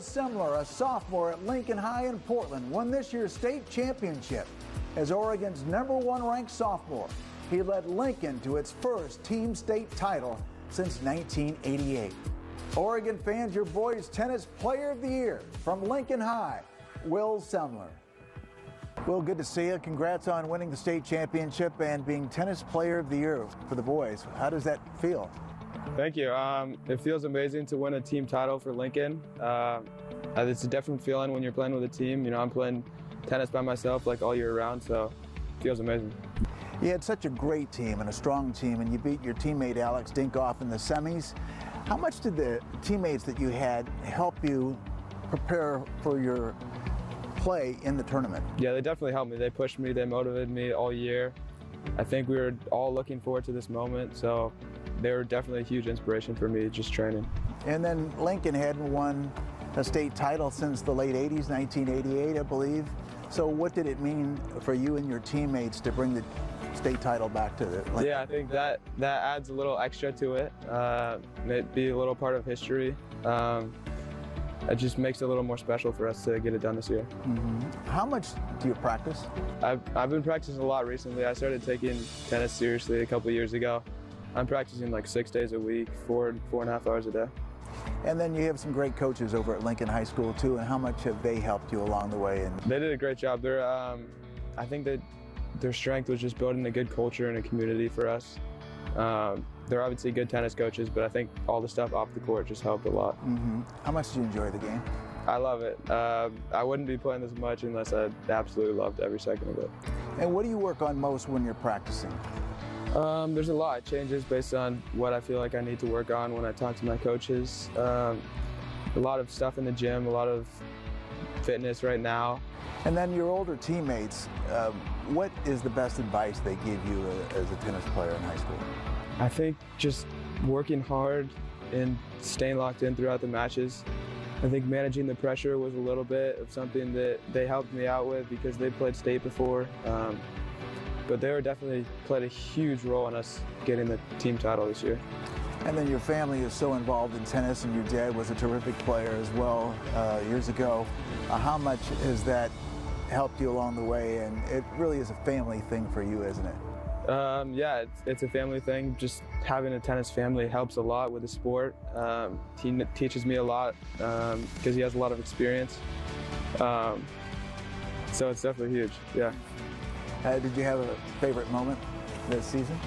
Semler, a sophomore at Lincoln High in Portland, won this year's state championship. As Oregon's #1 ranked sophomore, he led Lincoln to its first team state title since 1988. Oregon fans, your boys tennis player of the year from Lincoln High, Will Semler. Will, good to see you. Congrats on winning the state championship and being tennis player of the year for the boys. How does that feel? Thank you. It feels amazing to win a team title for Lincoln. It's a different feeling when you're playing with a team. You know, I'm playing tennis by myself like all year round, so it feels amazing. You had such a great team and a strong team, and you beat your teammate Alex Dinkoff in the semis. How much did the teammates that you had help you prepare for your play in the tournament? Yeah, they definitely helped me. They pushed me, they motivated me all year. I think we were all looking forward to this moment, so they were definitely a huge inspiration for me just training. And then Lincoln hadn't won a state title since the late 80s, 1988, I believe. So what did it mean for you and your teammates to bring the state title back to the Lincoln? Yeah, I think that adds a little extra to it. It'd be a little part of history. It just makes it a little more special for us to get it done this year. Mm-hmm. How much do you practice? I've been practicing a lot recently. I started taking tennis seriously a couple years ago. I'm practicing like 6 days a week, 4.5 hours a day. And then you have some great coaches over at Lincoln High School too, and how much have they helped you along the way? And they did a great job. I think that their strength was just building a good culture and a community for us. They're obviously good tennis coaches, but I think all the stuff off the court just helped a lot. Mm-hmm. How much do you enjoy the game? I love it. I wouldn't be playing this much unless I absolutely loved every second of it. And what do you work on most when you're practicing? There's a lot. It changes based on what I feel like I need to work on when I talk to my coaches. A lot of stuff in the gym, a lot of fitness right now. And then your older teammates, what is the best advice they give you as a tennis player in high school? I think just working hard and staying locked in throughout the matches. I think managing the pressure was a little bit of something that they helped me out with because they played state before. But they were definitely played a huge role in us getting the team title this year. And then your family is so involved in tennis, and your dad was a terrific player as well years ago. How much has that helped you along the way? And it really is a family thing for you, isn't it? Yeah, it's a family thing. Just having a tennis family helps a lot with the sport. He teaches me a lot because he has a lot of experience. So it's definitely huge, yeah. Did you have a favorite moment this season?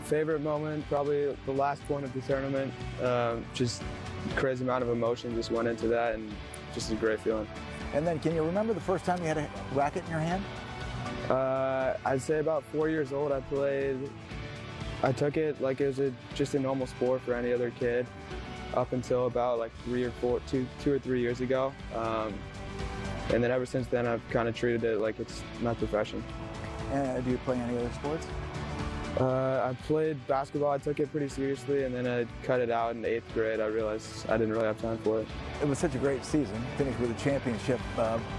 Favorite moment, probably the last point of the tournament. Just crazy amount of emotion just went into that, and just a great feeling. And then can you remember the first time you had a racket in your hand? I'd say about 4 years old. I took it like it was just a normal sport for any other kid up until about like 2 or 3 years ago. And then ever since then, I've kind of treated it like it's my profession. And do you play any other sports? I played basketball. I took it pretty seriously, and then I cut it out in 8th grade. I realized I didn't really have time for it. It was such a great season, finished with a championship.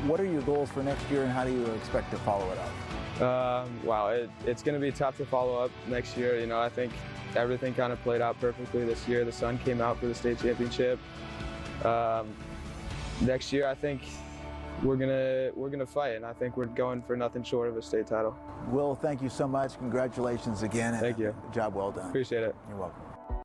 What are your goals for next year, and how do you expect to follow it up? Wow, it's going to be tough to follow up next year. You know, I think everything kind of played out perfectly this year. The sun came out for the state championship. Next year, I think we're gonna fight, and I think we're going for nothing short of a state title. Will, thank you so much. Congratulations again. Thank you. Job well done. Appreciate it. You're welcome.